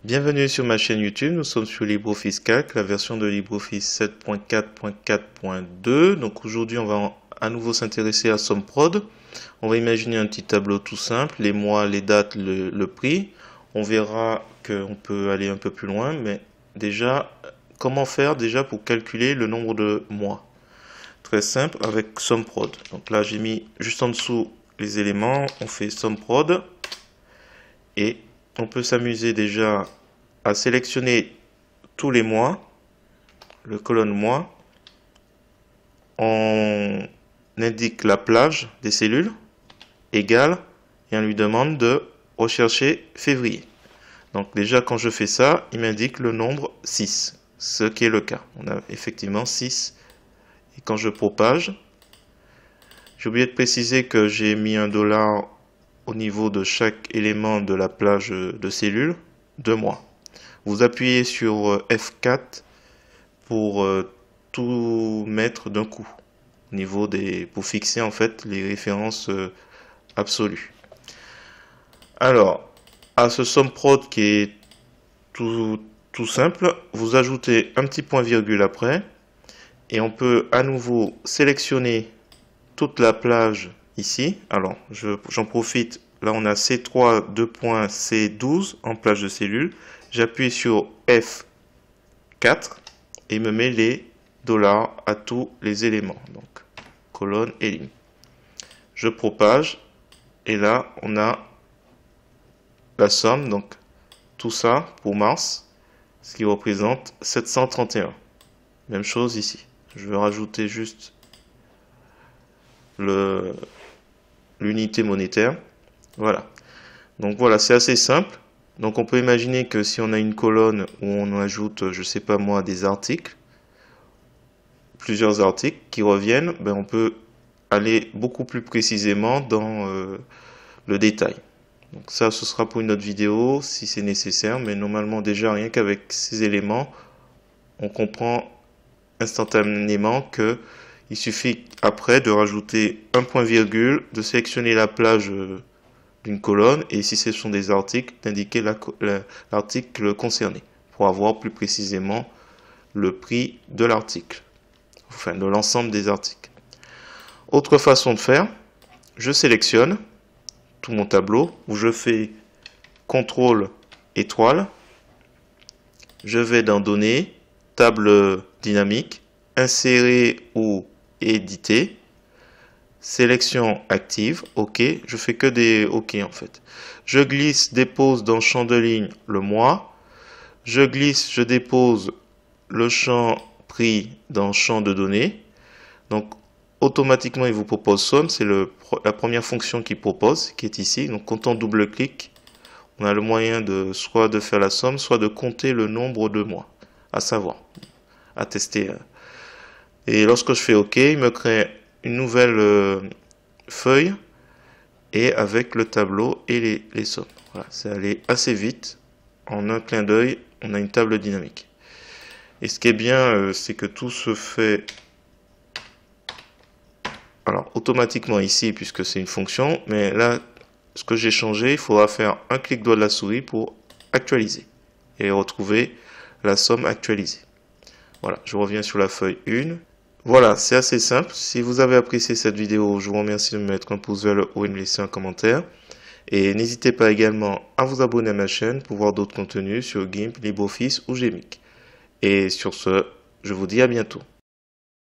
Bienvenue sur ma chaîne YouTube, nous sommes sur LibreOffice Calc, la version de LibreOffice 7.4.4.2. Donc aujourd'hui on va à nouveau s'intéresser à SumProd. On va imaginer un petit tableau tout simple, les mois, les dates, le prix. On verra qu'on peut aller un peu plus loin, mais déjà, comment faire déjà pour calculer le nombre de mois? Très simple avec SumProd. Donc là j'ai mis juste en dessous les éléments, on fait SumProd et on peut s'amuser déjà à sélectionner tous les mois, le colonne mois. On indique la plage des cellules égale et on lui demande de rechercher février. Donc déjà quand je fais ça, il m'indique le nombre 6, ce qui est le cas. On a effectivement 6. Et quand je propage, j'ai oublié de préciser que j'ai mis $, au niveau de chaque élément de la plage de cellules de mois. Vous appuyez sur F4 pour tout mettre d'un coup, au niveau pour fixer en fait les références absolues. Alors, à ce SumProd qui est tout simple, vous ajoutez un petit point virgule après, et on peut à nouveau sélectionner toute la plage ici. Alors, j'en profite. Là, on a C3 C12 en plage de cellules. J'appuie sur F4 et il me met les $ à tous les éléments. Donc, colonne et ligne. Je propage et là, on a la somme. Donc, tout ça pour mars, ce qui représente 731. Même chose ici. Je vais rajouter juste l'unité monétaire. Voilà. Donc voilà, c'est assez simple. Donc on peut imaginer que si on a une colonne où on ajoute, je sais pas moi, des articles, plusieurs articles qui reviennent, ben on peut aller beaucoup plus précisément dans le détail. Donc ça, ce sera pour une autre vidéo si c'est nécessaire, mais normalement déjà rien qu'avec ces éléments, on comprend instantanément que il suffit après de rajouter un point virgule, de sélectionner la plage d'une colonne et si ce sont des articles, d'indiquer l'article concerné pour avoir plus précisément le prix de l'article, enfin de l'ensemble des articles. Autre façon de faire, je sélectionne tout mon tableau où je fais CTRL étoile, je vais dans Données, table dynamique, insérer ou éditer, sélection active, OK, je fais que des OK en fait. Je glisse, dépose dans le champ de ligne le mois, je glisse, je dépose le champ prix dans le champ de données, donc automatiquement il vous propose somme, c'est la première fonction qu'il propose, qui est ici, donc quand on double-clique, on a le moyen de soit de faire la somme, soit de compter le nombre de mois, à savoir, à tester. Et lorsque je fais OK, il me crée une nouvelle feuille et avec le tableau et les sommes. Voilà, c'est allé assez vite. En un clin d'œil, on a une table dynamique. Et ce qui est bien, c'est que tout se fait alors automatiquement ici puisque c'est une fonction, mais là, ce que j'ai changé, il faudra faire un clic droit de la souris pour actualiser et retrouver la somme actualisée. Voilà, je reviens sur la feuille 1. Voilà, c'est assez simple. Si vous avez apprécié cette vidéo, je vous remercie de me mettre un pouce vers le haut et de me laisser un commentaire. Et n'hésitez pas également à vous abonner à ma chaîne pour voir d'autres contenus sur GIMP, LibreOffice ou Gmic. Et sur ce, je vous dis à bientôt.